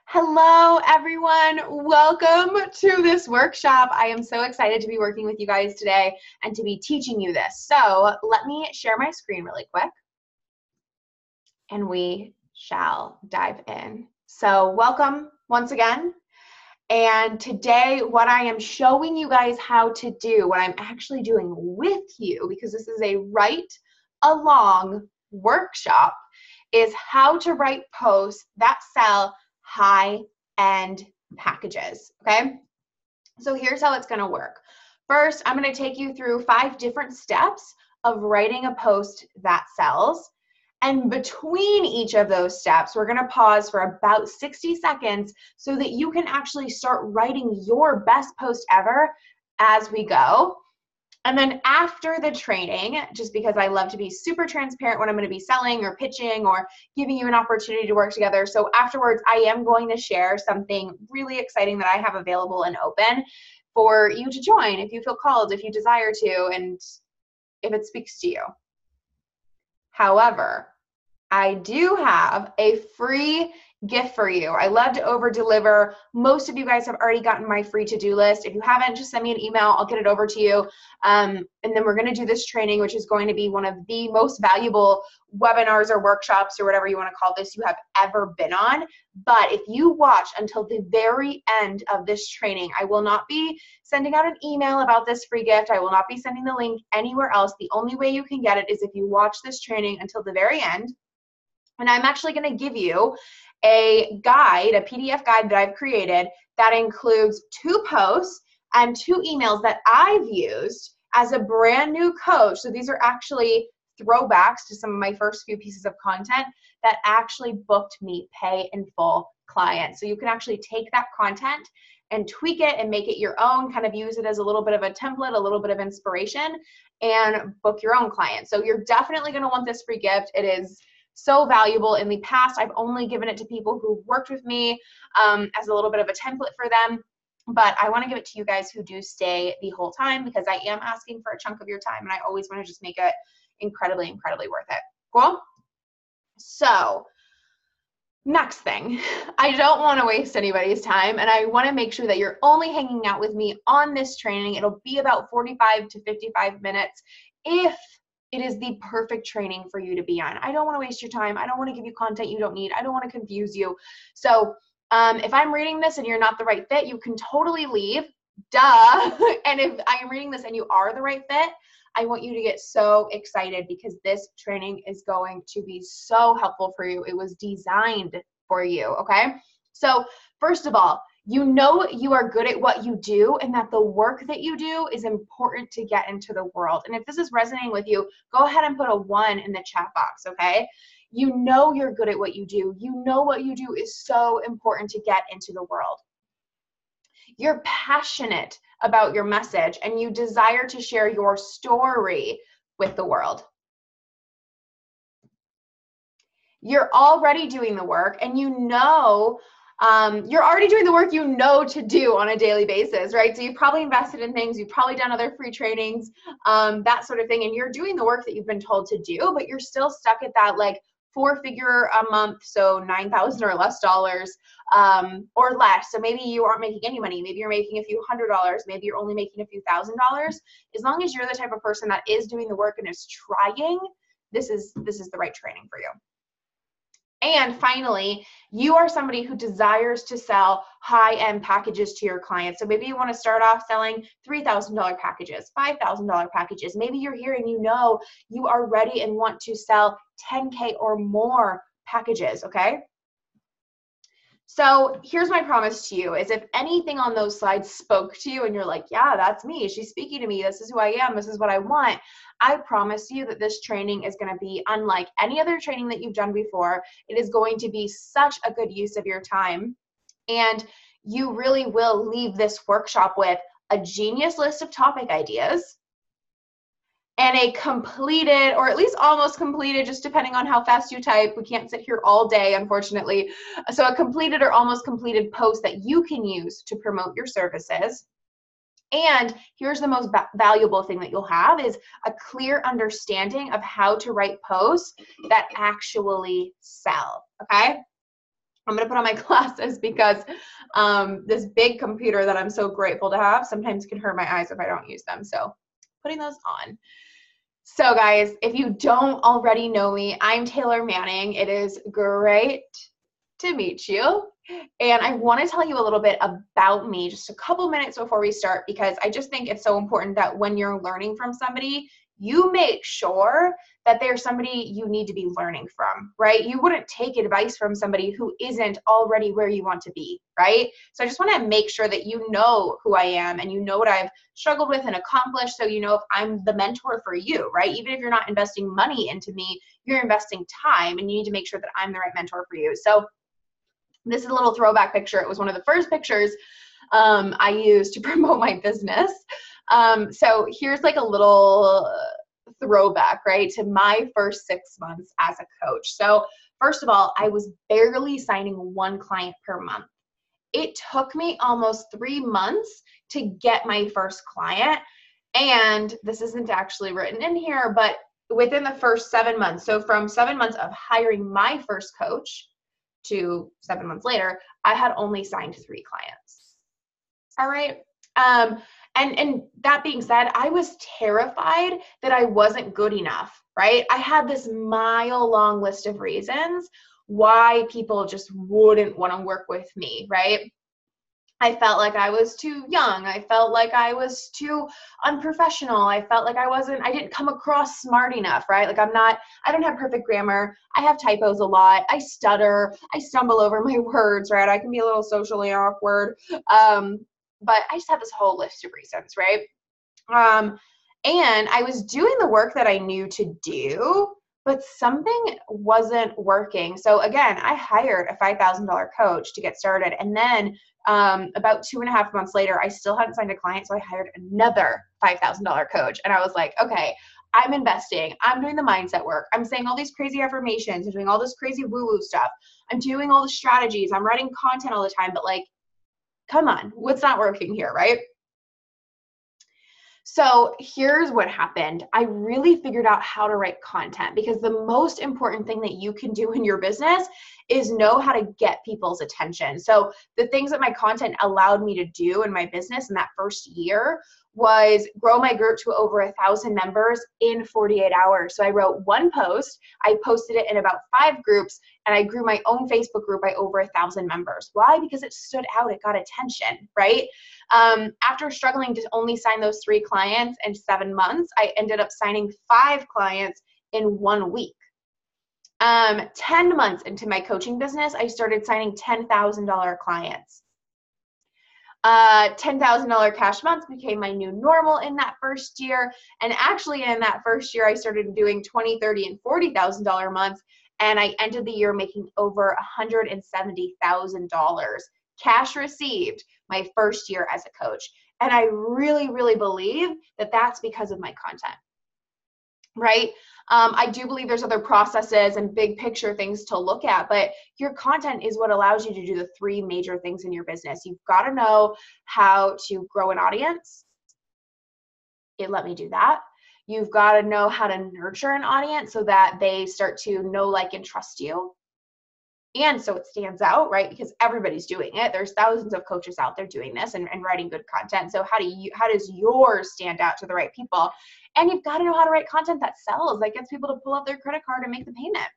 Hello, everyone. Welcome to this workshop. I am so excited to be working with you guys today and to be teaching you this. So let me share my screen really quick and we shall dive in. So welcome once again. And today what I am showing you guys how to do, what I'm actually doing with you, because this is a write along workshop, is how to write posts that sell high-end packages, okay? So here's how it's gonna work. First, I'm gonna take you through 5 different steps of writing a post that sells. And between each of those steps, we're gonna pause for about 60 seconds so that you can actually start writing your best post ever as we go. And then after the training, just because I love to be super transparent when I'm going to be selling or pitching or giving you an opportunity to work together. So afterwards, I am going to share something really exciting that I have available and open for you to join if you feel called, if you desire to, and if it speaks to you. However, I do have a free gift for you. I love to over deliver. Most of you guys have already gotten my free to-do list. If you haven't, just send me an email. I'll get it over to you. And then we're going to do this training, which is going to be one of the most valuable webinars or workshops or whatever you want to call this you have ever been on. But if you watch until the very end of this training, I will not be sending out an email about this free gift. I will not be sending the link anywhere else. The only way you can get it is if you watch this training until the very end. And I'm actually going to give you a guide, a PDF guide that I've created that includes 2 posts and 2 emails that I've used as a brand new coach. So these are actually throwbacks to some of my first few pieces of content that actually booked me pay in full clients. So you can actually take that content and tweak it and make it your own, kind of use it as a little bit of a template, a little bit of inspiration, and book your own clients. So you're definitely going to want this free gift. It is so valuable. In the past, I've only given it to people who've worked with me as a little bit of a template for them. But I want to give it to you guys who do stay the whole time because I am asking for a chunk of your time and I always want to just make it incredibly, incredibly worth it. Cool? So next thing, I don't want to waste anybody's time and I want to make sure that you're only hanging out with me on this training. It'll be about 45 to 55 minutes if it is the perfect training for you to be on. I don't want to waste your time. I don't want to give you content you don't need. I don't want to confuse you. So if I'm reading this and you're not the right fit, you can totally leave. Duh. And if I'm reading this and you are the right fit, I want you to get so excited because this training is going to be so helpful for you. It was designed for you, okay? So first of all, you know you are good at what you do and that the work that you do is important to get into the world. And if this is resonating with you, go ahead and put a 1 in the chat box, okay? You know you're good at what you do. You know what you do is so important to get into the world. You're passionate about your message and you desire to share your story with the world. You're already doing the work and you know you're already doing the work you know to do on a daily basis, right? So you've probably invested in things, you've probably done other free trainings, that sort of thing, and you're doing the work that you've been told to do, but you're still stuck at that like 4-figure a month, so $9,000 or less dollars, or less. So maybe you aren't making any money. Maybe you're making a few $100s. Maybe you're only making a few $1,000s. As long as you're the type of person that is doing the work and is trying, this is the right training for you. And finally, you are somebody who desires to sell high-end packages to your clients. So maybe you want to start off selling $3,000 packages, $5,000 packages. Maybe you're here and you know you are ready and want to sell 10K or more packages, okay? So here's my promise to you is if anything on those slides spoke to you and you're like, yeah, that's me. She's speaking to me. This is who I am. This is what I want. I promise you that this training is going to be unlike any other training that you've done before. It is going to be such a good use of your time. And you really will leave this workshop with a genius list of topic ideas and a completed, or at least almost completed, just depending on how fast you type. We can't sit here all day, unfortunately. So a completed or almost completed post that you can use to promote your services. And here's the most valuable thing that you'll have is a clear understanding of how to write posts that actually sell, okay? I'm going to put on my glasses because this big computer that I'm so grateful to have sometimes can hurt my eyes if I don't use them. So putting those on. So guys, if you don't already know me, I'm Taylor Manning. It is great to meet you. And I want to tell you a little bit about me just a couple minutes before we start, because I just think it's so important that when you're learning from somebody, you make sure that they're somebody you need to be learning from, right? You wouldn't take advice from somebody who isn't already where you want to be, right? So I just want to make sure that you know who I am and you know what I've struggled with and accomplished, so you know if I'm the mentor for you, right? Even if you're not investing money into me, you're investing time, and you need to make sure that I'm the right mentor for you. So this is a little throwback picture. It was one of the first pictures I used to promote my business. So here's like a little throwback, right, to my first 6 months as a coach. So first of all, I was barely signing one client per month. It took me almost 3 months to get my first client. And this isn't actually written in here, but within the first 7 months, so from 7 months of hiring my first coach to 7 months later, I had only signed 3 clients. All right. And that being said, I was terrified that I wasn't good enough, right? I had this mile-long list of reasons why people just wouldn't want to work with me, right? I felt like I was too young. I felt like I was too unprofessional. I felt like I didn't come across smart enough, right? Like I don't have perfect grammar. I have typos a lot. I stutter. I stumble over my words, right? I can be a little socially awkward. But I just had this whole list of reasons, right? And I was doing the work that I knew to do, but something wasn't working. So again, I hired a $5,000 coach to get started. And then about 2.5 months later, I still hadn't signed a client. So I hired another $5,000 coach. And I was like, okay, I'm investing. I'm doing the mindset work. I'm saying all these crazy affirmations. I'm doing all this crazy woo-woo stuff. I'm doing all the strategies. I'm writing content all the time. But like, come on, what's not working here, right? So here's what happened. I really figured out how to write content, because the most important thing that you can do in your business is know how to get people's attention. So the things that my content allowed me to do in my business in that first year was grow my group to over 1,000 members in 48 hours. So I wrote one post, I posted it in about 5 groups, and I grew my own Facebook group by over 1,000 members. Why? Because it stood out, it got attention, right? After struggling to only sign those 3 clients in 7 months, I ended up signing 5 clients in 1 week. 10 months into my coaching business, I started signing $10,000 clients. $10,000 cash months became my new normal in that first year. And actually in that first year, I started doing $20,000, $30,000, and $40,000 months. And I ended the year making over $170,000 cash received my first year as a coach. And I really, really believe that that's because of my content, right? I do believe there's other processes and big picture things to look at, but your content is what allows you to do the 3 major things in your business. You've got to know how to grow an audience. It let me do that. You've got to know how to nurture an audience so that they start to know, like, and trust you. And so it stands out, right? Because everybody's doing it. There's thousands of coaches out there doing this and writing good content. So how does yours stand out to the right people? And you've got to know how to write content that sells, that gets people to pull up their credit card and make the payment.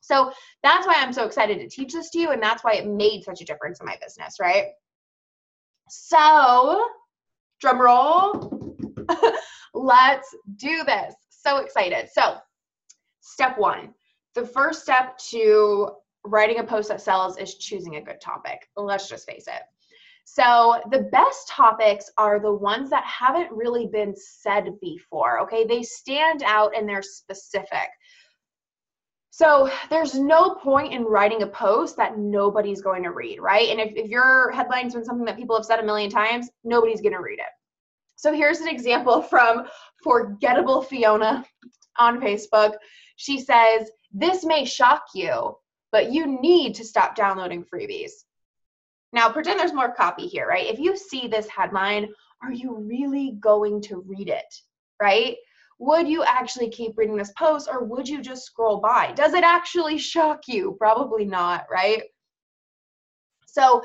So that's why I'm so excited to teach this to you. And that's why it made such a difference in my business, right? So drum roll, let's do this. So excited. So step 1, the first step to writing a post that sells is choosing a good topic. Let's just face it. So the best topics are the ones that haven't really been said before, okay? They stand out and they're specific. So there's no point in writing a post that nobody's going to read, right? And if your headline's been something that people have said a million times, nobody's going to read it. So here's an example from Forgettable Fiona on Facebook. She says, "This may shock you, but you need to stop downloading freebies." Now, pretend there's more copy here, right? If you see this headline, are you really going to read it, right? Would you actually keep reading this post, or would you just scroll by? Does it actually shock you? Probably not, right? So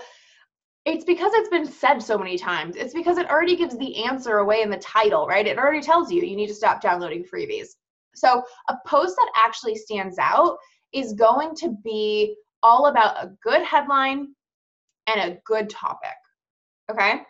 it's because it's been said so many times. It's because it already gives the answer away in the title, right? It already tells you you need to stop downloading freebies. So a post that actually stands out is going to be all about a good headline and a good topic, okay?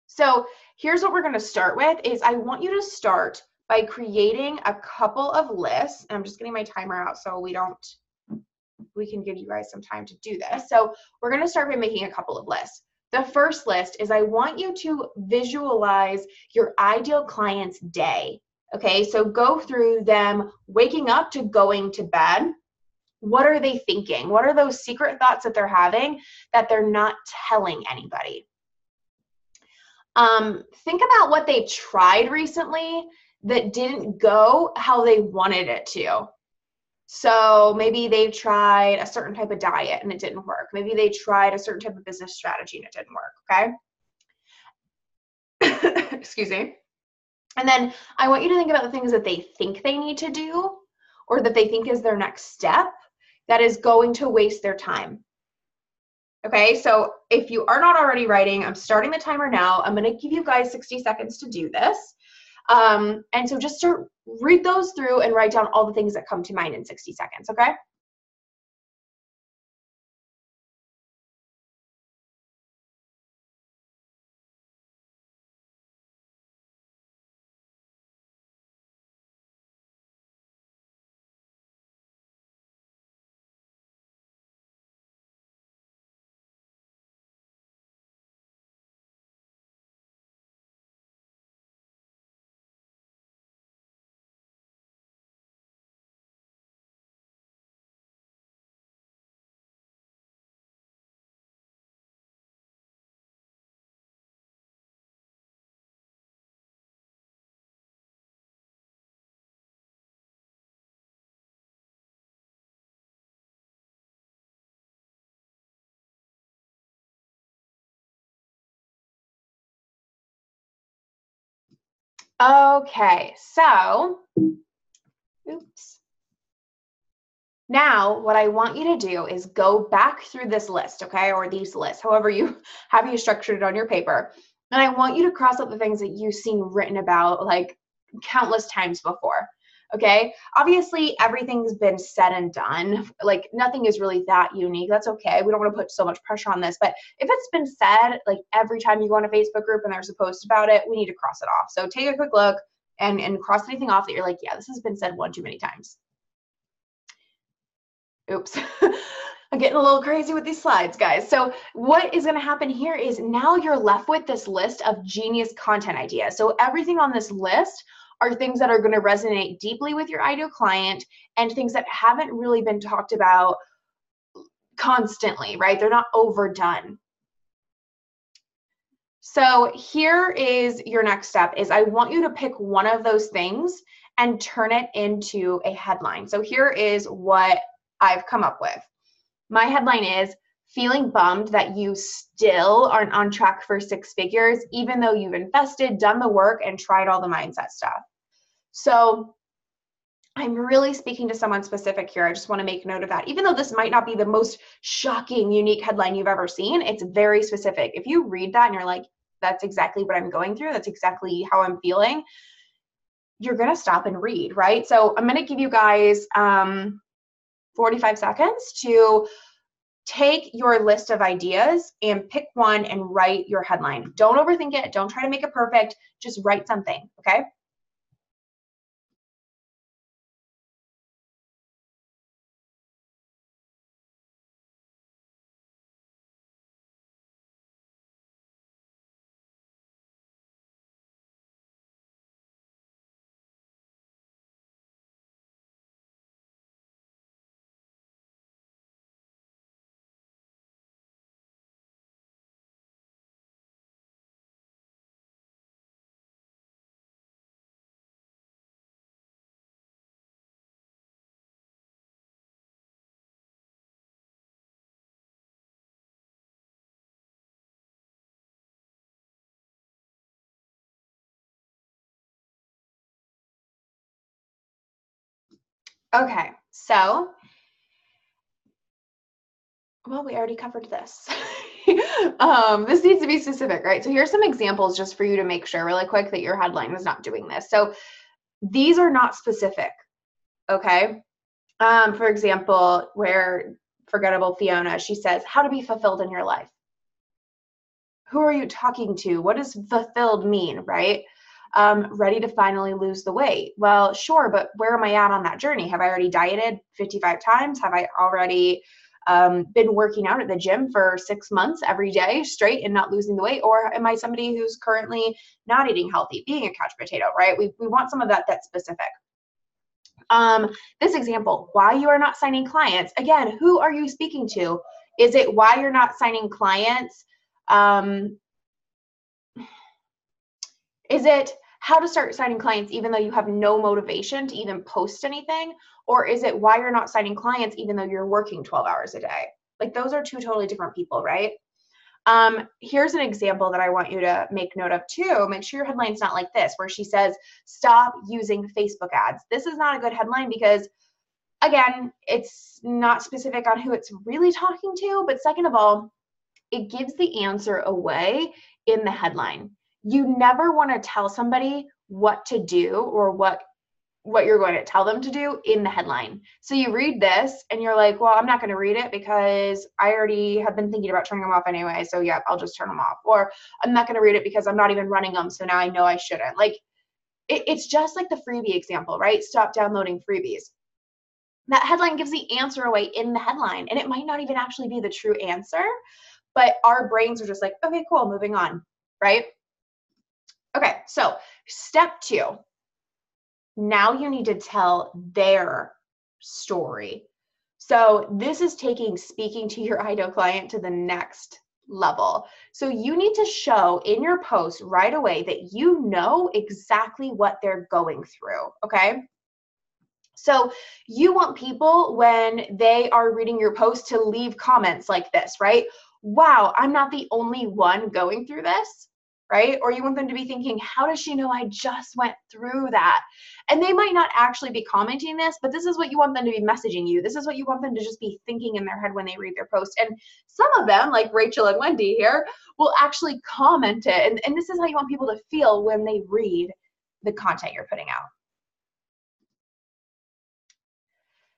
So here's what we're gonna start with is I want you to start by creating a couple of lists. And I'm just getting my timer out so we can give you guys some time to do this. So we're gonna start by making a couple of lists. The first list is I want you to visualize your ideal client's day, okay? So go through them waking up to going to bed. What are they thinking? What are those secret thoughts that they're having that they're not telling anybody? Think about what they tried recently that didn't go how they wanted it to. So maybe they've tried a certain type of diet and it didn't work. Maybe they tried a certain type of business strategy and it didn't work, okay? Excuse me. And then I want you to think about the things that they think they need to do or that they think is their next step that is going to waste their time. Okay, so if you are not already writing, I'm starting the timer now. I'm gonna give you guys 60 seconds to do this. And so just read those through and write down all the things that come to mind in 60 seconds, okay? Okay, so, oops. Now, what I want you to do is go back through this list, okay, or these lists, however you structured it on your paper. And I want you to cross out the things that you've seen written about like countless times before, okay? Obviously, everything's been said and done. Like nothing is really that unique. That's okay. We don't want to put so much pressure on this. But if it's been said like every time you go on a Facebook group and there's a post about it, we need to cross it off. So take a quick look and cross anything off that you're like, yeah, this has been said one too many times. Oops. I'm getting a little crazy with these slides, guys. So what is going to happen here is now you're left with this list of genius content ideas. So everything on this list are things that are going to resonate deeply with your ideal client and things that haven't really been talked about constantly, right? They're not overdone. So here is your next step is I want you to pick one of those things and turn it into a headline. So here is what I've come up with. My headline is feeling bummed that you still aren't on track for 6 figures, even though you've invested, done the work, and tried all the mindset stuff. So I'm really speaking to someone specific here. I just want to make note of that. Even though this might not be the most shocking, unique headline you've ever seen, it's very specific. If you read that and you're like, that's exactly what I'm going through, that's exactly how I'm feeling, you're going to stop and read, right? So I'm going to give you guys 45 seconds to take your list of ideas and pick one and write your headline. Don't overthink it. Don't try to make it perfect. Just write something, okay? Okay, so Well, we already covered this. This needs to be specific, right? So here's some examples just for you to make sure really quick that your headline is not doing this. So these are not specific, okay? For example, where Forgettable Fiona, she says, how to be fulfilled in your life. Who are you talking to? What does fulfilled mean, right? Ready to finally lose the weight. Well, sure, but where am I at on that journey? Have I already dieted 55 times? Have I already been working out at the gym for 6 months every day straight and not losing the weight? Or am I somebody who's currently not eating healthy, being a couch potato, right? We want some of that that's specific. This example, why you are not signing clients. Again, who are you speaking to? Is it why you're not signing clients? Is it how to start signing clients even though you have no motivation to even post anything? Or is it why you're not signing clients even though you're working 12 hours a day? Like those are two totally different people, right? Here's an example that I want you to make note of too. Make sure your headline's not like this, where she says, stop using Facebook ads. This is not a good headline because, again, it's not specific on who it's really talking to. But second of all, it gives the answer away in the headline. You never want to tell somebody what to do or what you're going to tell them to do in the headline. So you read this and you're like, well, I'm not going to read it because I already have been thinking about turning them off anyway. So yeah, I'll just turn them off. Or I'm not going to read it because I'm not even running them. So now I know I shouldn't. Like it's just like the freebie example, right? Stop downloading freebies. That headline gives the answer away in the headline, and it might not even actually be the true answer, but our brains are just like, okay, cool, moving on, right? Okay, so step 2. Now you need to tell their story. So this is taking speaking to your ideal client to the next level. So you need to show in your post right away that you know exactly what they're going through, okay? So you want people when they are reading your post to leave comments like this, right? Wow, I'm not the only one going through this, right? Or you want them to be thinking, how does she know I just went through that? And they might not actually be commenting this, but this is what you want them to be messaging you. This is what you want them to just be thinking in their head when they read their post. And some of them, like Rachel and Wendy here, will actually comment it. And this is how you want people to feel when they read the content you're putting out.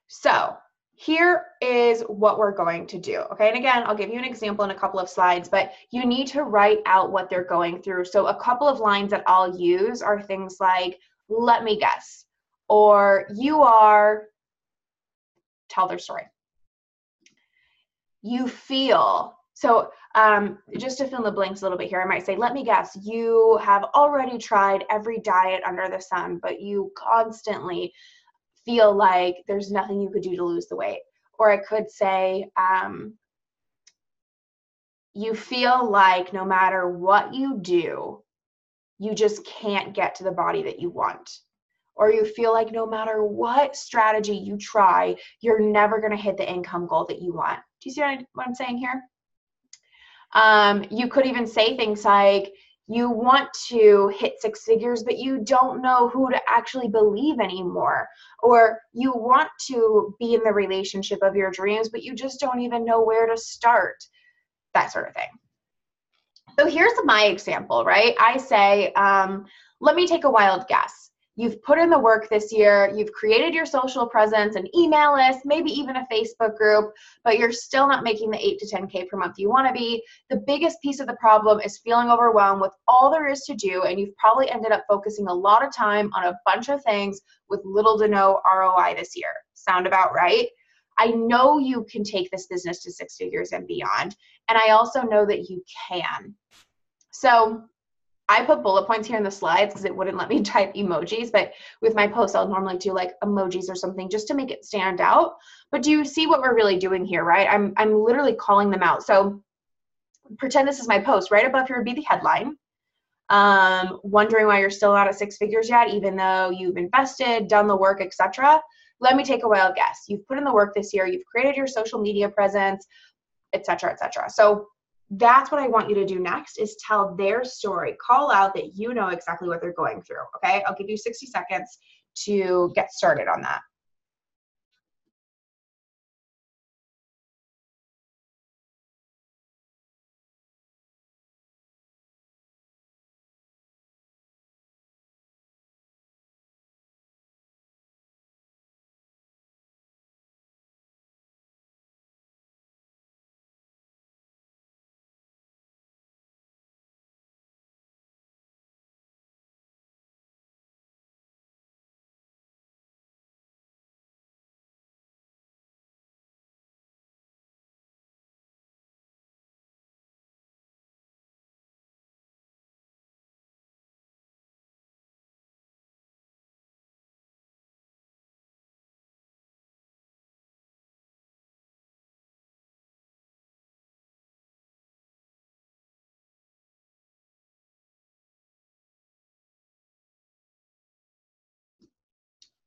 So here is what we're going to do, okay? And again, I'll give you an example in a couple of slides, but you need to write out what they're going through. So a couple of lines that I'll use are things like, let me guess, or you are, tell their story. You feel, so just to fill in the blanks a little bit here, I might say, let me guess, you have already tried every diet under the sun, but you constantly feel like there's nothing you could do to lose the weight. Or I could say, you feel like no matter what you do, you just can't get to the body that you want. Or you feel like no matter what strategy you try, you're never going to hit the income goal that you want. Do you see what I'm saying here? You could even say things like, you want to hit 6 figures, but you don't know who to actually believe anymore. Or you want to be in the relationship of your dreams, but you just don't even know where to start. That sort of thing. So here's my example, right? I say, let me take a wild guess. You've put in the work this year, you've created your social presence, an email list, maybe even a Facebook group, but you're still not making the 8 to 10K per month you want to be. The biggest piece of the problem is feeling overwhelmed with all there is to do, and you've probably ended up focusing a lot of time on a bunch of things with little to no ROI this year. Sound about right? I know you can take this business to 6 figures and beyond, and I also know that you can. So I put bullet points here in the slides because it wouldn't let me type emojis, but with my posts, I'll normally do like emojis or something just to make it stand out. But do you see what we're really doing here, right? I'm literally calling them out. So pretend this is my post. Right above here would be the headline. Wondering why you're still not at 6 figures yet, even though you've invested, done the work, etc. Let me take a wild guess. You've put in the work this year. You've created your social media presence, etc., etc. So that's what I want you to do next is tell their story. Call out that you know exactly what they're going through, okay? I'll give you 60 seconds to get started on that.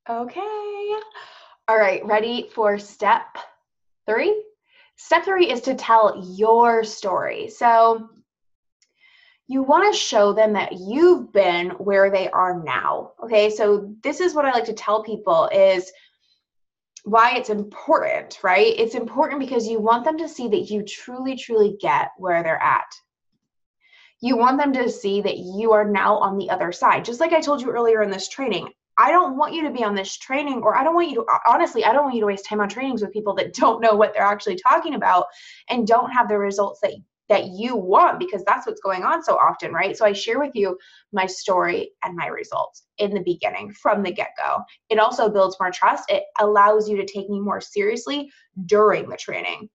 Okay. All right, ready for step 3? Step 3 is to tell your story. So you want to show them that you've been where they are now. Okay, so this is what I like to tell people is why it's important, right? It's important because you want them to see that you truly, truly get where they're at. You want them to see that you are now on the other side. Just like I told you earlier in this training, I don't want you to be on this training, or I don't want you to, honestly, I don't want you to waste time on trainings with people that don't know what they're actually talking about and don't have the results that you want, because that's what's going on so often, right? So I share with you my story and my results in the beginning from the get-go. It also builds more trust. It allows you to take me more seriously during the training.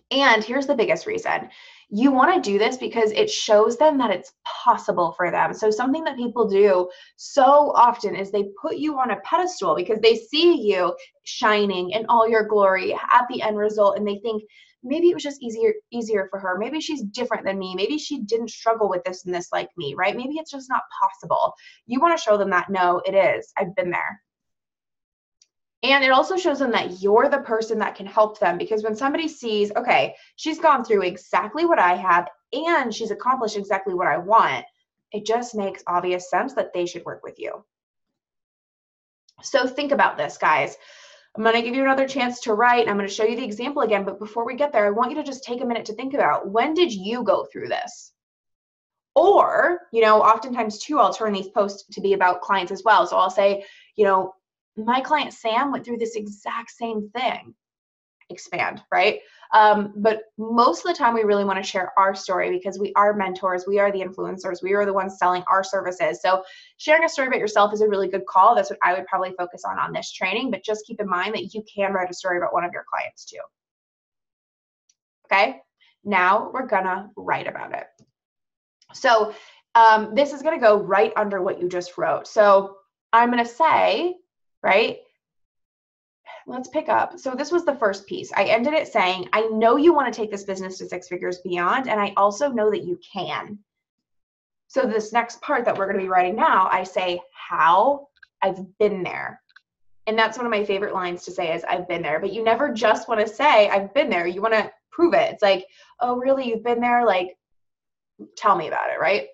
And here's the biggest reason. You want to do this because it shows them that it's possible for them. So something that people do so often is they put you on a pedestal because they see you shining in all your glory at the end result, and they think maybe it was just easier for her. Maybe she's different than me. Maybe she didn't struggle with this and this like me, right? Maybe it's just not possible. You want to show them that no, it is. I've been there. And it also shows them that you're the person that can help them, because when somebody sees, okay, she's gone through exactly what I have and she's accomplished exactly what I want, it just makes obvious sense that they should work with you. So think about this, guys. I'm going to give you another chance to write. I'm going to show you the example again. But before we get there, I want you to just take a minute to think about, when did you go through this? Or, oftentimes too, I'll turn these posts to be about clients as well. So I'll say, my client Sam went through this exact same thing. Expand, right? But most of the time we really want to share our story because we are mentors, we are the influencers, we are the ones selling our services. So sharing a story about yourself is a really good call. That's what I would probably focus on this training, but just keep in mind that you can write a story about one of your clients too. Okay, now we're gonna write about it. So this is gonna go right under what you just wrote. So I'm gonna say, right, let's pick up. So this was the first piece. I ended it saying, I know you want to take this business to 6 figures beyond, and I also know that you can. So this next part that we're going to be writing now, I say how I've been there. And that's one of my favorite lines to say is I've been there. But you never just want to say I've been there. You want to prove it. It's like, oh, really? You've been there? Like, tell me about it, right?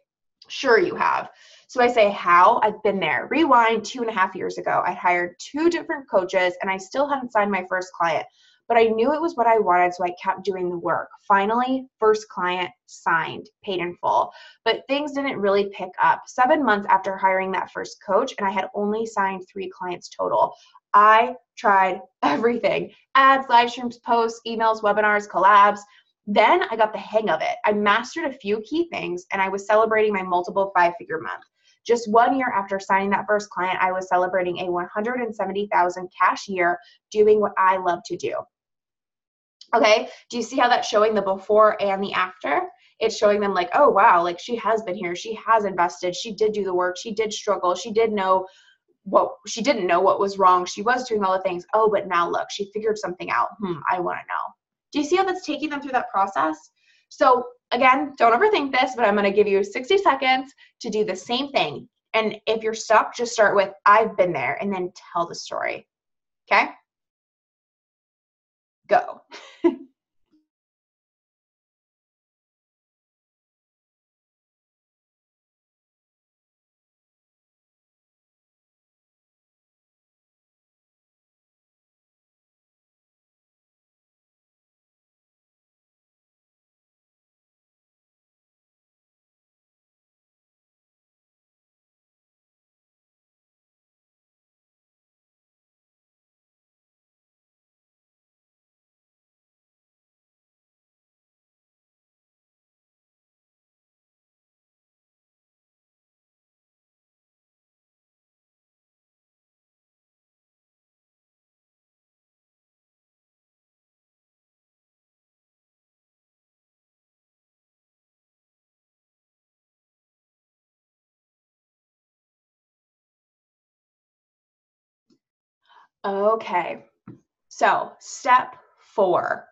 Sure you have. So I say how I've been there. Rewind 2.5 years ago. I hired 2 different coaches and I still hadn't signed my first client, but I knew it was what I wanted, so I kept doing the work. Finally, first client signed, paid in full, but things didn't really pick up. 7 months after hiring that first coach, and I had only signed 3 clients total. I tried everything: ads, live streams, posts, emails, webinars, collabs. Then I got the hang of it. I mastered a few key things and I was celebrating my multiple 5-figure month. Just 1 year after signing that first client, I was celebrating a 170,000 cash year doing what I love to do. Okay, do you see how that's showing the before and the after? It's showing them like, oh wow, like she has been here, she has invested, she did do the work, she did struggle, she didn't know what was wrong, she was doing all the things. Oh, but now look, she figured something out. I want to know. Do you see how that's taking them through that process? So again, don't overthink this, but I'm going to give you 60 seconds to do the same thing. And if you're stuck, just start with I've been there and then tell the story. Okay? Go. Okay. So step 4.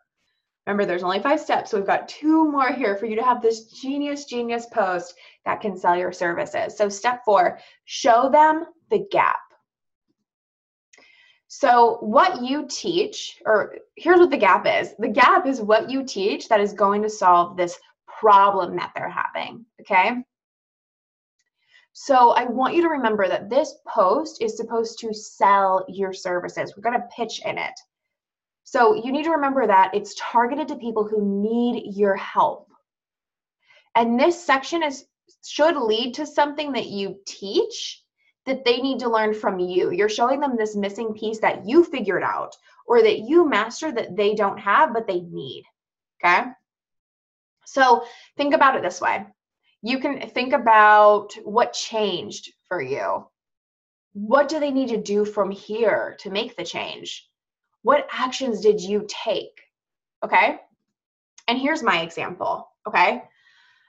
Remember, there's only 5 steps, so we've got 2 more here for you to have this genius post that can sell your services. So step 4, show them the gap. So what you teach, or here's what the gap is. The gap is what you teach that is going to solve this problem that they're having, okay? So I want you to remember that this post is supposed to sell your services. We're going to pitch in it. So you need to remember that it's targeted to people who need your help. And this section should lead to something that you teach that they need to learn from you. You're showing them this missing piece that you figured out or that you mastered that they don't have, but they need, okay? So think about it this way. You can think about what changed for you. What do they need to do from here to make the change? What actions did you take, okay? And here's my example, okay?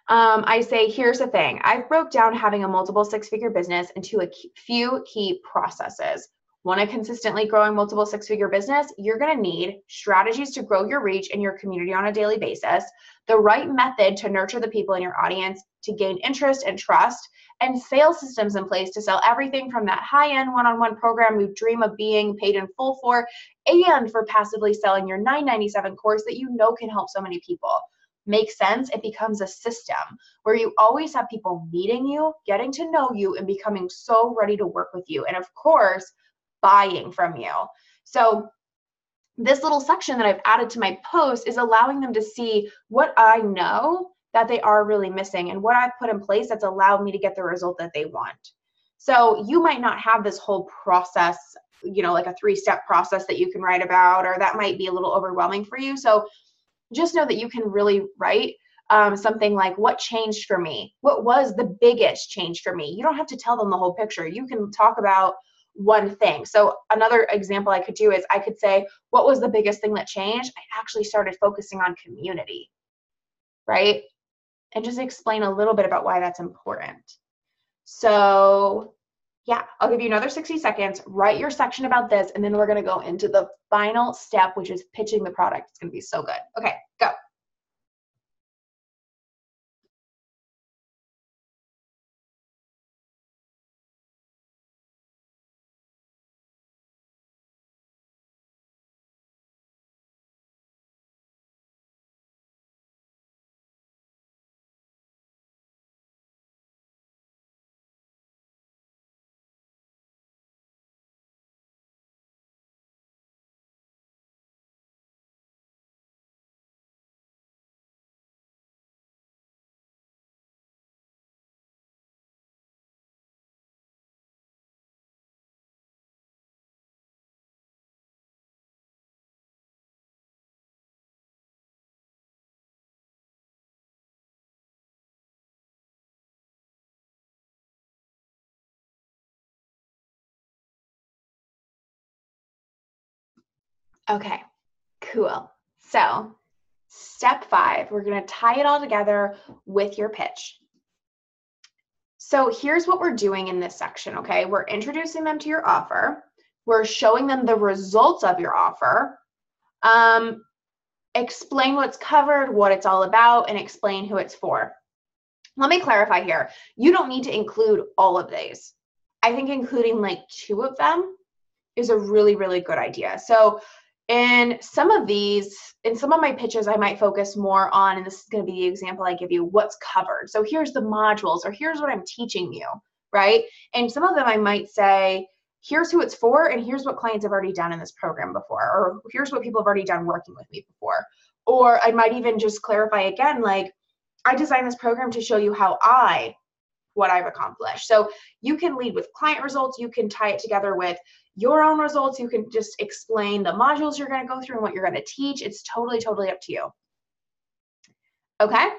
I say, here's the thing. I broke down having a multiple six-figure business into a few key processes. Want a consistently growing multiple six-figure business? You're going to need strategies to grow your reach in your community on a daily basis, the right method to nurture the people in your audience to gain interest and trust, and sales systems in place to sell everything from that high-end one-on-one program you dream of being paid in full for, and for passively selling your $9.97 course that you know can help so many people. Makes sense? It becomes a system where you always have people meeting you, getting to know you, and becoming so ready to work with you. And of course, buying from you. So this little section that I've added to my post is allowing them to see what I know that they are really missing and what I've put in place that's allowed me to get the result that they want. So you might not have this whole process, you know, like a 3-step process that you can write about, or that might be a little overwhelming for you. So just know that you can really write something like, what changed for me? What was the biggest change for me? You don't have to tell them the whole picture. You can talk about one thing. So another example I could do is I could say, what was the biggest thing that changed? I actually started focusing on community, right? And just explain a little bit about why that's important. So yeah, I'll give you another 60 seconds, write your section about this, and then we're going to go into the final step, which is pitching the product. It's going to be so good. Okay, go. Okay, cool. So step 5, we're going to tie it all together with your pitch. So here's what we're doing in this section, okay? We're introducing them to your offer. We're showing them the results of your offer. Explain what's covered, what it's all about, and explain who it's for. Let me clarify here. You don't need to include all of these. I think including like 2 of them is a really, really good idea. So in some of my pitches, I might focus more on, and this is going to be the example I give you, what's covered. So here's the modules, or here's what I'm teaching you, right? And some of them I might say, here's who it's for, and here's what clients have already done in this program before, or here's what people have already done working with me before. Or I might even just clarify again, like, I designed this program to show you what I've accomplished. So you can lead with client results. You can tie it together with your own results. You can just explain the modules you're going to go through and what you're going to teach. It's totally, totally up to you. Okay.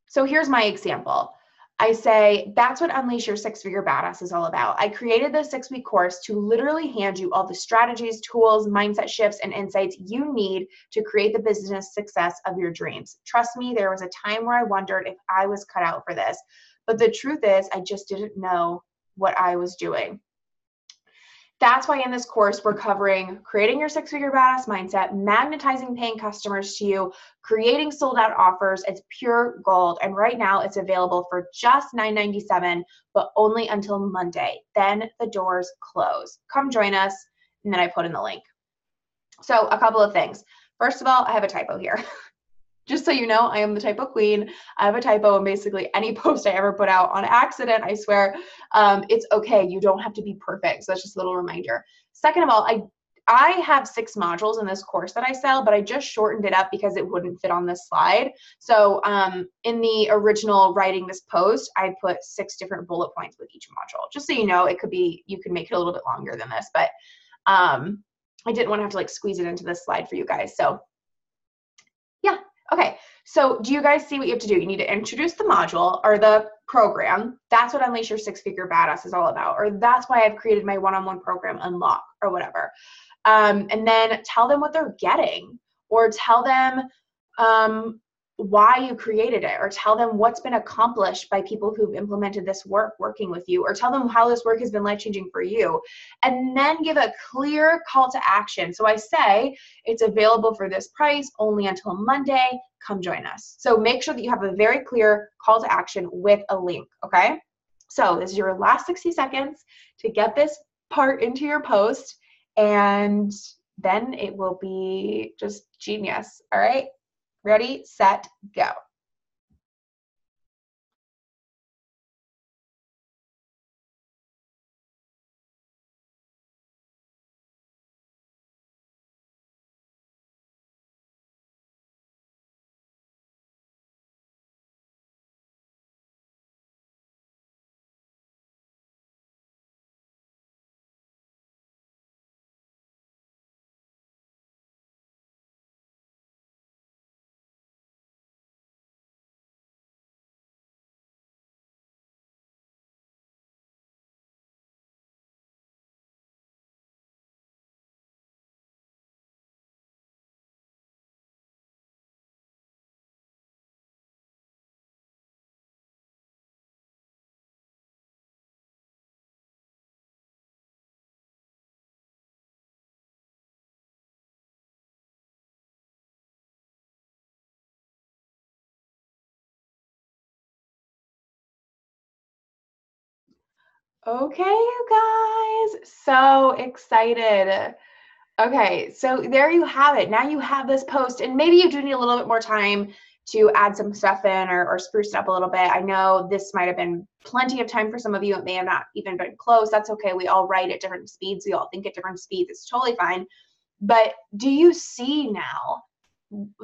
So here's my example. I say, that's what Unleash Your Six-Figure Badass is all about. I created this 6-week course to literally hand you all the strategies, tools, mindset shifts, and insights you need to create the business success of your dreams. Trust me, there was a time where I wondered if I was cut out for this. But the truth is, I just didn't know what I was doing. That's why in this course, we're covering creating your 6-figure badass mindset, magnetizing paying customers to you, creating sold out offers. It's pure gold. And right now it's available for just $9.97, but only until Monday. Then the doors close. Come join us. and then I put in the link. So a couple of things. First of all, I have a typo here. Just so you know, I am the typo queen. I have a typo in basically any post I ever put out on accident, I swear. It's okay. You don't have to be perfect. So that's just a little reminder. Second of all, I have 6 modules in this course that I sell, but I just shortened it up because it wouldn't fit on this slide. So in the original writing this post, I put 6 different bullet points with each module. Just so you know, it could be, you can make it a little bit longer than this, but I didn't want to have to like squeeze it into this slide for you guys. So yeah. Okay, so do you guys see what you have to do? You need to introduce the module or the program. That's what Unleash Your Six-Figure Badass is all about. Or that's why I've created my one-on-one program, Unlock, or whatever. And then tell them what they're getting, or tell them why you created it, or tell them what's been accomplished by people who've implemented this work working with you, or tell them how this work has been life-changing for you, and then give a clear call to action. So I say it's available for this price only until Monday. Come join us. So make sure that you have a very clear call to action with a link, okay? So this is your last 60 seconds to get this part into your post, and then it will be just genius. All right? Ready, set, go. Okay, you guys, so excited. Okay, so there you have it. Now you have this post, and maybe you do need a little bit more time to add some stuff in or spruce it up a little bit. I know this might have been plenty of time for some of you. It may have not even been close. That's okay. We all write at different speeds. We all think at different speeds. It's totally fine. But do you see now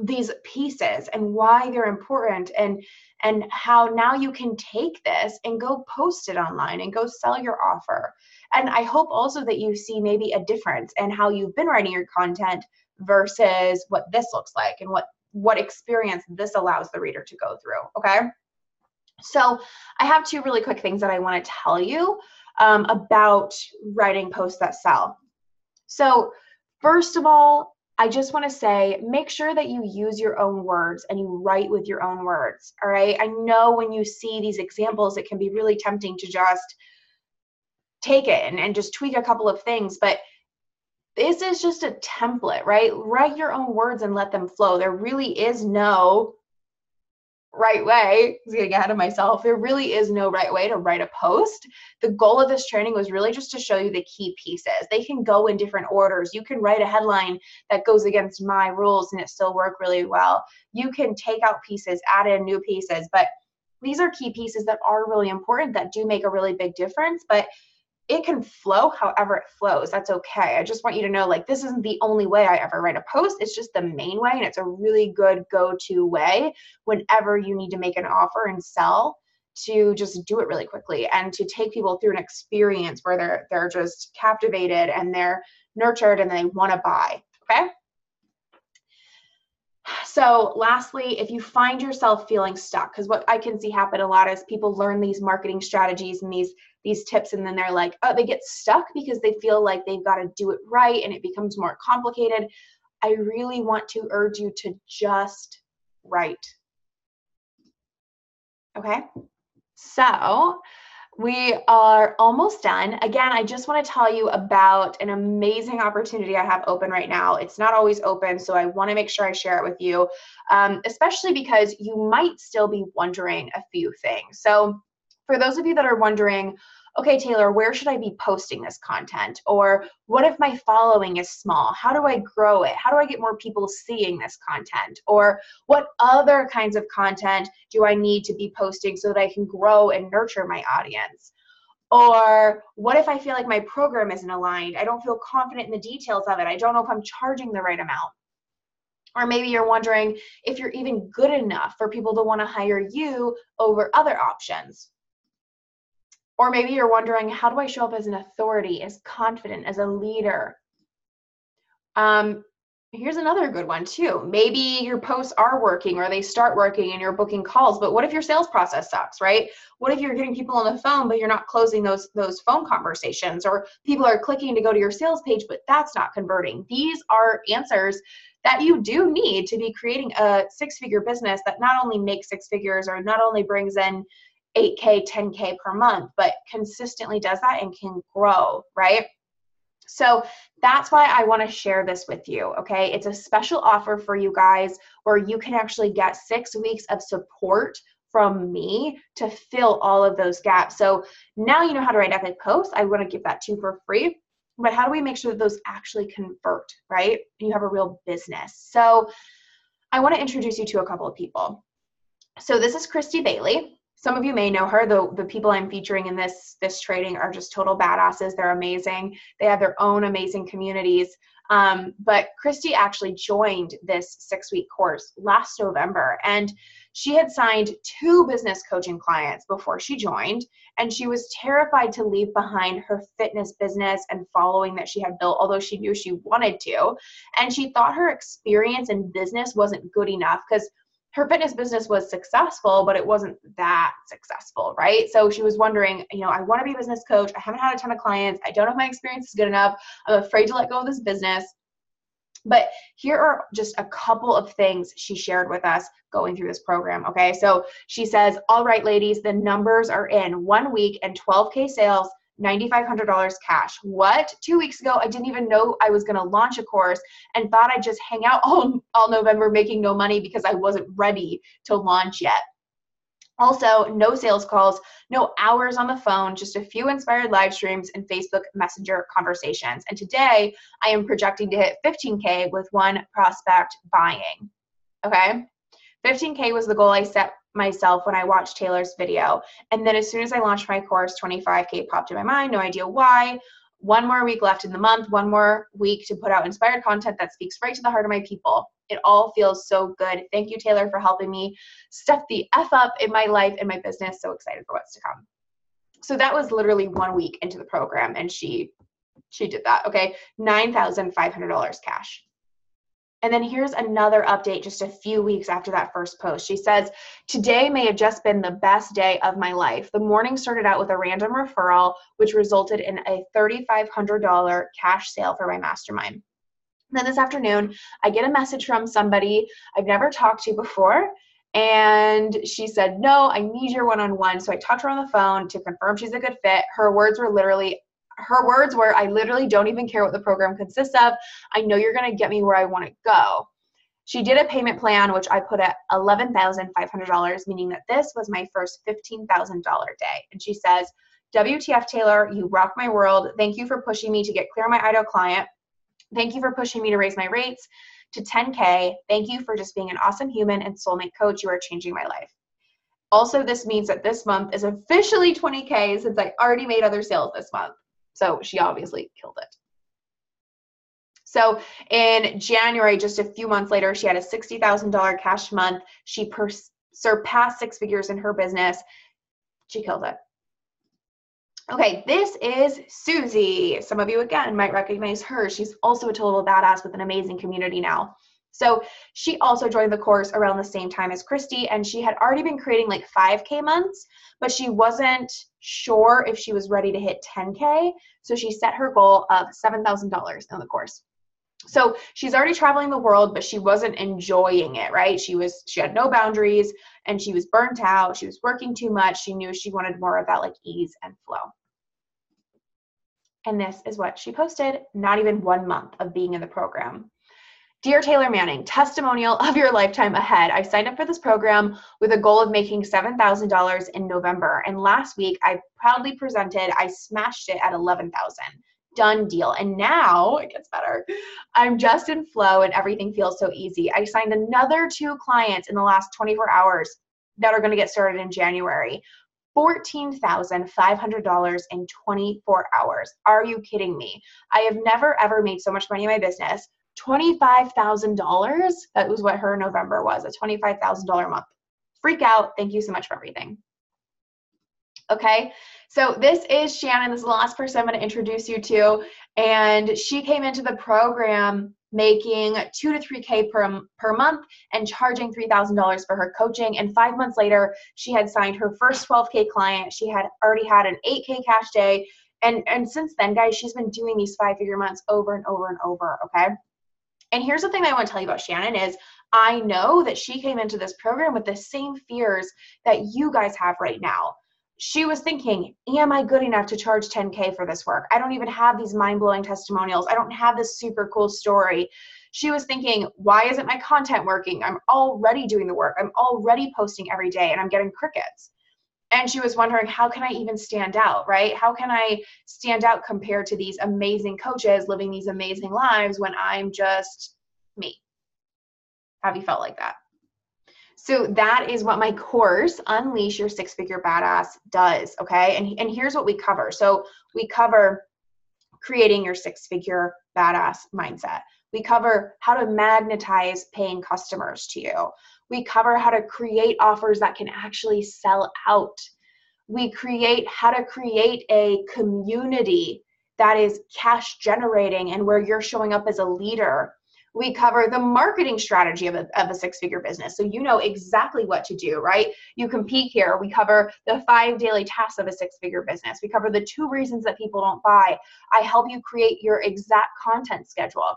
these pieces and why they're important, and how now you can take this and go post it online and go sell your offer? And I hope also that you see maybe a difference in how you've been writing your content versus what this looks like, and what experience this allows the reader to go through. Okay, so I have 2 really quick things that I want to tell you about writing posts that sell. So first of all, I just want to say, make sure that you use your own words and you write with your own words, all right? I know when you see these examples, it can be really tempting to just take it and just tweak a couple of things, but this is just a template, right? Write your own words and let them flow. There really is no right way. I was getting ahead of myself. There really is no right way to write a post. The goal of this training was really just to show you the key pieces. They can go in different orders. You can write a headline that goes against my rules and it still work really well. You can take out pieces, add in new pieces, but these are key pieces that are really important, that do make a really big difference. But it can flow however it flows. That's okay. I just want you to know, like, this isn't the only way I ever write a post. It's just the main way, and it's a really good go-to way whenever you need to make an offer and sell, to just do it really quickly and to take people through an experience where they're just captivated and they're nurtured and they want to buy. Okay? So lastly, if you find yourself feeling stuck, because what I can see happen a lot is people learn these marketing strategies and these tips, and then they're like, oh, they get stuck because they feel like they've got to do it right and it becomes more complicated. I really want to urge you to just write. Okay? So we are almost done. Again, I just want to tell you about an amazing opportunity I have open right now. It's not always open, so I want to make sure I share it with you, especially because you might still be wondering a few things. So for those of you that are wondering, okay, Taylor, where should I be posting this content? Or what if my following is small? How do I grow it? How do I get more people seeing this content? Or what other kinds of content do I need to be posting so that I can grow and nurture my audience? Or what if I feel like my program isn't aligned? I don't feel confident in the details of it. I don't know if I'm charging the right amount. Or maybe you're wondering if you're even good enough for people to want to hire you over other options. Or maybe you're wondering, how do I show up as an authority, as confident, as a leader? Here's another good one too. Maybe your posts are working or they start working and you're booking calls, but what if your sales process sucks, right? What if you're getting people on the phone, but you're not closing those phone conversations, or people are clicking to go to your sales page, but that's not converting? These are answers that you do need to be creating a six-figure business that not only makes six figures or not only brings in 8K, 10K per month, but consistently does that and can grow, right? So that's why I want to share this with you, okay? It's a special offer for you guys where you can actually get 6 weeks of support from me to fill all of those gaps. So now you know how to write epic posts. I want to give that to you for free. But how do we make sure that those actually convert, right? And you have a real business. So I want to introduce you to a couple of people. So this is Christy Bailey. Some of you may know her. The people I'm featuring in this training are just total badasses. They're amazing. They have their own amazing communities. But Christy actually joined this 6-week course last November, and she had signed 2 business coaching clients before she joined, and she was terrified to leave behind her fitness business and following that she had built, although she knew she wanted to. And she thought her experience in business wasn't good enough because her fitness business was successful, but it wasn't that successful, right? So she was wondering, I want to be a business coach. I haven't had a ton of clients. I don't know if my experience is good enough. I'm afraid to let go of this business. But here are just a couple of things she shared with us going through this program, okay? So she says, all right, ladies, the numbers are in. 1 week and 12K sales, $9,500 cash. What? 2 weeks ago, I didn't even know I was going to launch a course and thought I'd just hang out all November making no money because I wasn't ready to launch yet. Also, no sales calls, no hours on the phone, just a few inspired live streams and Facebook Messenger conversations. And today, I am projecting to hit 15K with 1 prospect buying, okay? 15K was the goal I set myself when I watched Taylor's video. And then as soon as I launched my course, 25K popped in my mind, no idea why. 1 more week left in the month, 1 more week to put out inspired content that speaks right to the heart of my people. It all feels so good. Thank you, Taylor, for helping me step the F up in my life and my business. So excited for what's to come. So that was literally 1 week into the program, and she did that, okay? $9,500 cash. And then here's another update just a few weeks after that first post. She says, today may have just been the best day of my life. The morning started out with a random referral, which resulted in a $3,500 cash sale for my mastermind. Then this afternoon, I get a message from somebody I've never talked to before. And she said, no, I need your one-on-one. So I talked to her on the phone to confirm she's a good fit. Her words were, I literally don't even care what the program consists of. I know you're going to get me where I want to go. She did a payment plan, which I put at $11,500, meaning that this was my first $15,000 day. And she says, WTF, Taylor, you rock my world. Thank you for pushing me to get clear on my ideal client. Thank you for pushing me to raise my rates to 10K. Thank you for just being an awesome human and soulmate coach. You are changing my life. Also, this means that this month is officially 20K since I already made other sales this month. So she obviously killed it. So in January, just a few months later, she had a $60,000 cash month. She surpassed 6 figures in her business. She killed it. Okay, this is Susie. Some of you, again, might recognize her. She's also a total badass with an amazing community now. So she also joined the course around the same time as Christy, and she had already been creating like 5K months, but she wasn't sure if she was ready to hit 10K. So she set her goal of $7,000 in the course. So she's already traveling the world, but she wasn't enjoying it, right? She had no boundaries and she was burnt out. She was working too much. She knew she wanted more of that like ease and flow. And this is what she posted, not even 1 month of being in the program. Dear Taylor Manning, testimonial of your lifetime ahead. I signed up for this program with a goal of making $7,000 in November. And last week I proudly presented, I smashed it at 11,000. Done deal. And now it gets better. I'm just in flow and everything feels so easy. I signed another 2 clients in the last 24 hours that are going to get started in January. $14,500 in 24 hours. Are you kidding me? I have never ever made so much money in my business. $25,000. That was what her November was, a $25,000 month. Freak out. Thank you so much for everything. Okay, so this is Shannon. This is the last person I'm going to introduce you to. And she came into the program making $2,000 to $3,000 per month and charging $3,000 for her coaching. And 5 months later, she had signed her first $12,000 client. She had already had an $8,000 cash day. And since then, guys, she's been doing these 5-figure months over and over and over, okay? And here's the thing I want to tell you about Shannon is I know that she came into this program with the same fears that you guys have right now. She was thinking, am I good enough to charge $10,000 for this work? I don't even have these mind-blowing testimonials. I don't have this super cool story. She was thinking, why isn't my content working? I'm already doing the work. I'm already posting every day and I'm getting crickets. And she was wondering, how can I even stand out, right? How can I stand out compared to these amazing coaches living these amazing lives when I'm just me? Have you felt like that? So that is what my course, Unleash Your Six-Figure Badass, does, okay? And here's what we cover. So we cover creating your six-figure badass mindset. We cover how to magnetize paying customers to you. We cover how to create offers that can actually sell out. We create how to create a community that is cash generating and where you're showing up as a leader. We cover the marketing strategy of a six-figure business. So you know exactly what to do, right? You can peek here. We cover the 5 daily tasks of a six-figure business. We cover the 2 reasons that people don't buy. I help you create your exact content schedule.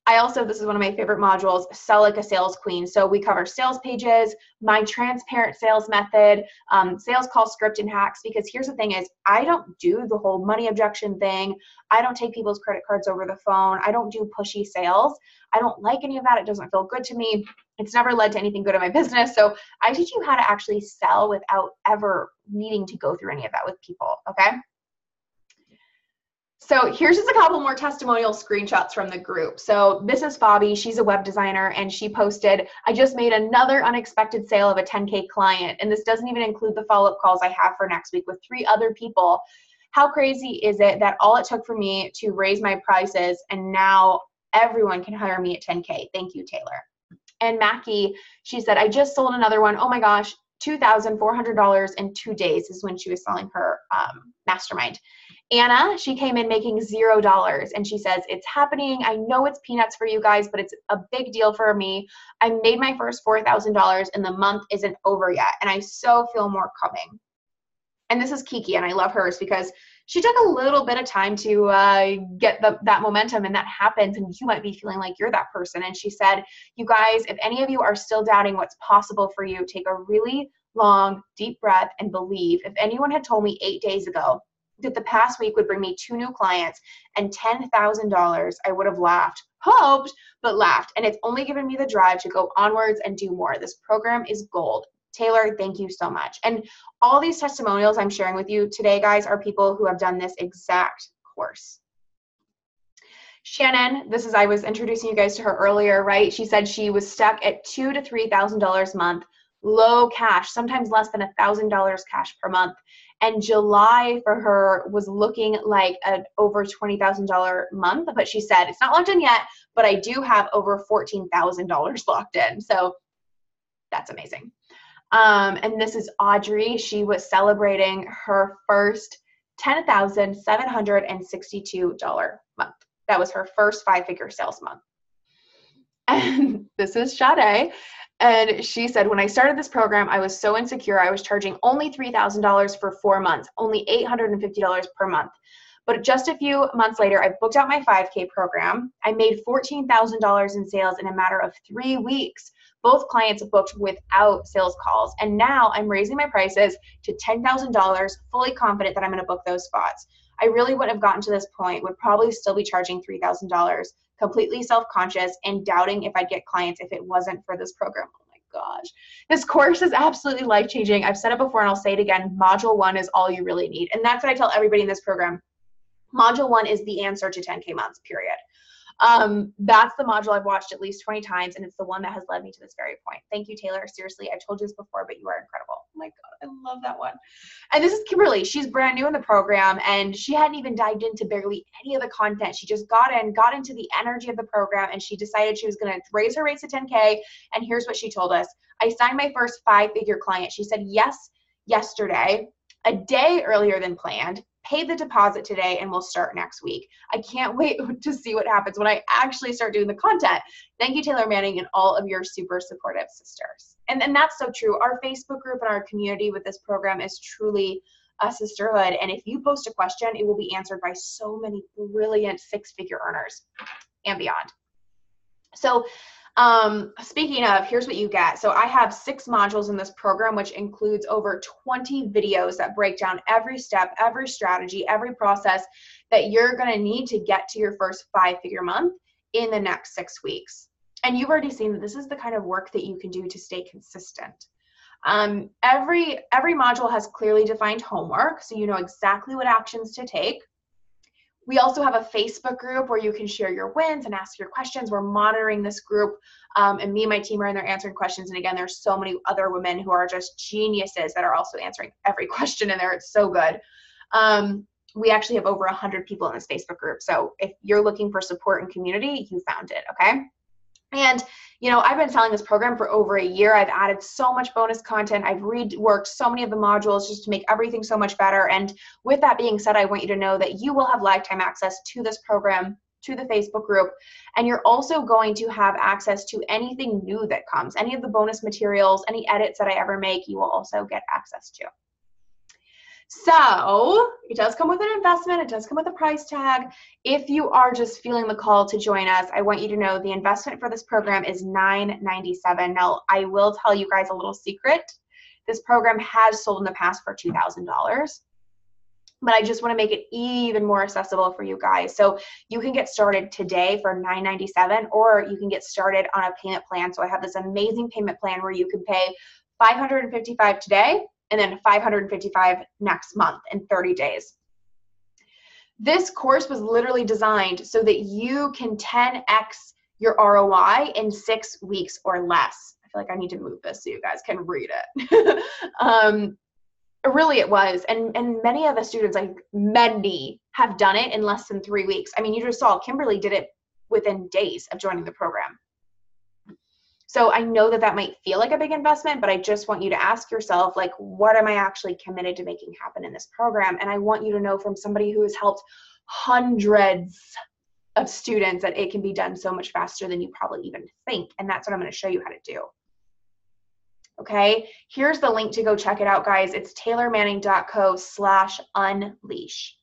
I also, this is one of my favorite modules, Sell Like a Sales Queen. So we cover sales pages, my transparent sales method, sales call script and hacks, because here's the thing is, I don't do the whole money objection thing. I don't take people's credit cards over the phone. I don't do pushy sales. I don't like any of that. It doesn't feel good to me. It's never led to anything good in my business. So I teach you how to actually sell without ever needing to go through any of that with people, okay? So here's just a couple more testimonial screenshots from the group. So this is Fabi. She's a web designer and she posted, I just made another unexpected sale of a $10,000 client. And this doesn't even include the follow-up calls I have for next week with 3 other people. How crazy is it that all it took for me to raise my prices and now everyone can hire me at $10,000? Thank you, Taylor. And Mackie, she said, I just sold another one. Oh my gosh, $2,400 in 2 days is when she was selling her mastermind. Anna, she came in making $0 and she says, it's happening. I know it's peanuts for you guys, but it's a big deal for me. I made my first $4,000 and the month isn't over yet. And I so feel more coming. And this is Kiki, and I love hers because she took a little bit of time to get that momentum, and that happens, and you might be feeling like you're that person. And she said, you guys, if any of you are still doubting what's possible for you, take a really long, deep breath and believe. If anyone had told me 8 days ago that the past week would bring me 2 new clients and $10,000, I would have laughed, hoped, but laughed. And it's only given me the drive to go onwards and do more. This program is gold. Taylor, thank you so much. And all these testimonials I'm sharing with you today, guys, are people who have done this exact course. Shannon, I was introducing you guys to her earlier, right? She said she was stuck at $2,000 to $3,000 a month, low cash, sometimes less than $1,000 cash per month. And July for her was looking like an over $20,000 month, but she said, it's not locked in yet, but I do have over $14,000 locked in. So that's amazing. And this is Audrey. She was celebrating her first $10,762 month. That was her first 5-figure sales month. And this is Sade. And she said, when I started this program, I was so insecure. I was charging only $3,000 for 4 months, only $850 per month. But just a few months later, I booked out my 5K program. I made $14,000 in sales in a matter of 3 weeks. Both clients booked without sales calls. And now I'm raising my prices to $10,000, fully confident that I'm going to book those spots. I really wouldn't have gotten to this point, would probably still be charging $3,000 completely self-conscious and doubting if I'd get clients if it wasn't for this program. Oh my gosh. This course is absolutely life-changing. I've said it before and I'll say it again. Module 1 is all you really need. And that's what I tell everybody in this program. Module 1 is the answer to 10K months, period. That's the module I've watched at least 20 times, and it's the one that has led me to this very point. Thank you, Taylor. Seriously, I've told you this before, but you are incredible. Oh my God, I love that one. And this is Kimberly. She's brand new in the program, and she hadn't even dived into barely any of the content. She just got into the energy of the program, and she decided she was going to raise her rates to 10K. And here's what she told us. I signed my first 5-figure client. She said yes yesterday, a day earlier than planned. Pay the deposit today and we'll start next week. I can't wait to see what happens when I actually start doing the content. Thank you, Taylor Manning, and all of your super supportive sisters. And that's so true. Our Facebook group and our community with this program is truly a sisterhood. And if you post a question, it will be answered by so many brilliant 6-figure earners and beyond. So speaking of, here's what you get. So I have 6 modules in this program, which includes over 20 videos that break down every step, every strategy, every process that you're going to need to get to your first 5-figure month in the next 6 weeks. And you've already seen that this is the kind of work that you can do to stay consistent. Every module has clearly defined homework, so you know exactly what actions to take. We also have a Facebook group where you can share your wins and ask your questions. We're monitoring this group, and me and my team are in there answering questions. And again, there's so many other women who are just geniuses that are also answering every question in there. It's so good. We actually have over 100 people in this Facebook group. So if you're looking for support and community, you found it, okay? And, you know, I've been selling this program for over a year. I've added so much bonus content. I've reworked so many of the modules just to make everything so much better. And with that being said, I want you to know that you will have lifetime access to this program, to the Facebook group, and you're also going to have access to anything new that comes. Any of the bonus materials, any edits that I ever make, you will also get access to. So it does come with an investment. It does come with a price tag. If you are just feeling the call to join us, I want you to know the investment for this program is $997. Now, I will tell you guys a little secret. This program has sold in the past for $2,000. But I just want to make it even more accessible for you guys. So you can get started today for $997, or you can get started on a payment plan. So I have this amazing payment plan where you can pay $555 today, and then $555 next month in 30 days. This course was literally designed so that you can 10x your ROI in 6 weeks or less. I feel like I need to move this so you guys can read it. Really it was. And many of the students, like many, have done it in less than 3 weeks. I mean, you just saw Kimberly did it within days of joining the program. So I know that that might feel like a big investment, but I just want you to ask yourself, like, what am I actually committed to making happen in this program? And I want you to know from somebody who has helped hundreds of students that it can be done so much faster than you probably even think. And that's what I'm going to show you how to do. Okay, here's the link to go check it out, guys. It's taylormanning.co/unleash.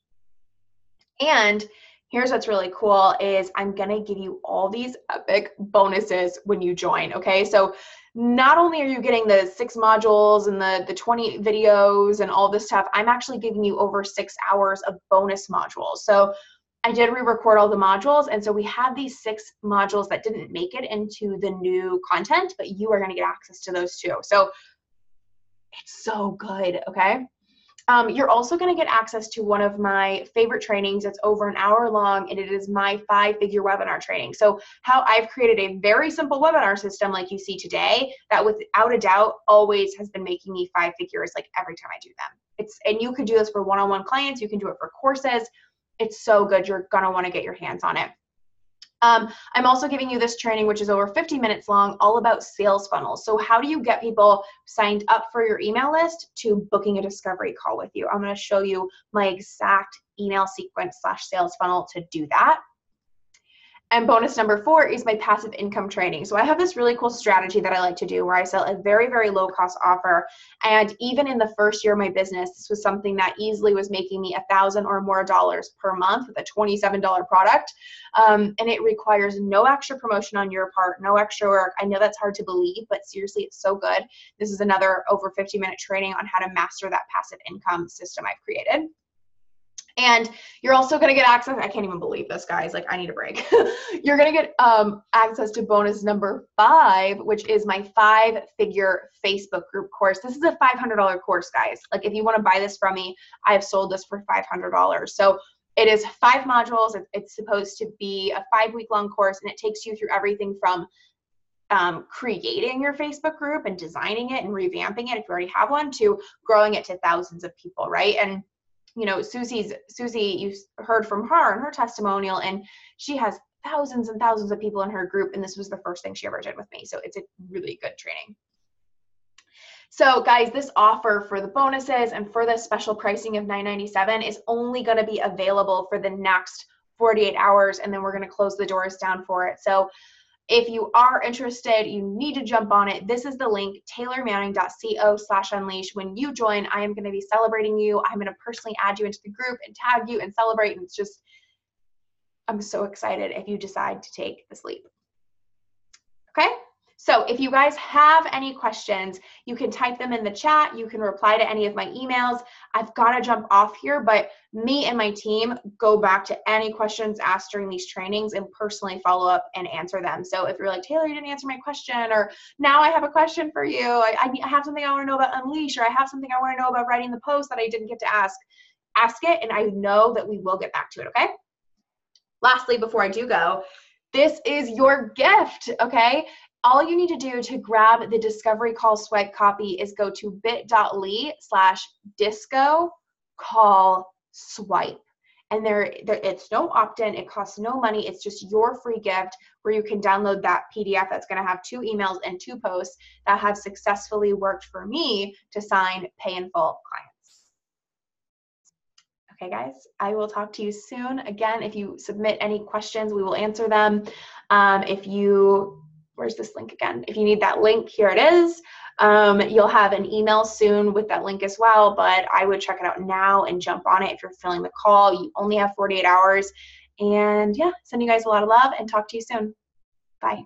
And here's what's really cool is I'm going to give you all these epic bonuses when you join, okay? So not only are you getting the 6 modules and the 20 videos and all this stuff, I'm actually giving you over 6 hours of bonus modules. So I did re-record all the modules, and so we have these 6 modules that didn't make it into the new content, but you are going to get access to those too. So it's so good, okay? You're also going to get access to one of my favorite trainings. It's over an hour long, and it is my 5-figure webinar training. So how I've created a very simple webinar system like you see today that without a doubt always has been making me 5 figures like every time I do them. And you could do this for one-on-one clients. You can do it for courses. It's so good. You're going to want to get your hands on it. I'm also giving you this training, which is over 50 minutes long, all about sales funnels. So how do you get people signed up for your email list to booking a discovery call with you? I'm going to show you my exact email sequence / sales funnel to do that. And bonus number 4 is my passive income training. So I have this really cool strategy that I like to do where I sell a very, very low cost offer. And even in the first year of my business, this was something that easily was making me $1,000 or more per month with a $27 product. And it requires no extra promotion on your part, no extra work. I know that's hard to believe, but seriously, it's so good. This is another over 50-minute training on how to master that passive income system I've created. And you're also going to get access. I can't even believe this, guys. Like, I need a break. You're going to get access to bonus number 5, which is my 5-figure Facebook group course. This is a $500 course, guys. Like, if you want to buy this from me, I've sold this for $500. So it is 5 modules. It's supposed to be a 5-week-long course, and it takes you through everything from creating your Facebook group and designing it and revamping it if you already have one, to growing it to thousands of people, right? And you know, Susie, you heard from her and her testimonial, and she has thousands and thousands of people in her group, and this was the first thing she ever did with me. So it's a really good training. So guys, this offer for the bonuses and for the special pricing of $997 is only going to be available for the next 48 hours, and then we're going to close the doors down for it. So if you are interested, you need to jump on it. This is the link, taylormanning.co/unleash. When you join, I am going to be celebrating you. I'm going to personally add you into the group and tag you and celebrate. And it's just, I'm so excited if you decide to take this leap. Okay? So if you guys have any questions, you can type them in the chat. You can reply to any of my emails. I've got to jump off here, but me and my team go back to any questions asked during these trainings and personally follow up and answer them. So if you're like, Taylor, you didn't answer my question, or now I have a question for you. I have something I want to know about Unleash, or I have something I want to know about writing the post that I didn't get to ask it, and I know that we will get back to it, okay? Lastly, before I do go, this is your gift, okay? All you need to do to grab the Discovery Call Swipe copy is go to bit.ly/disco call swipe. And it's no opt-in, it costs no money, it's just your free gift where you can download that PDF that's gonna have 2 emails and 2 posts that have successfully worked for me to sign Pay in Full clients. Okay, guys, I will talk to you soon. Again, if you submit any questions, we will answer them. Where's this link again? If you need that link, here it is. You'll have an email soon with that link as well, but I would check it out now and jump on it if you're feeling the call. You only have 48 hours. And yeah, send you guys a lot of love and talk to you soon. Bye.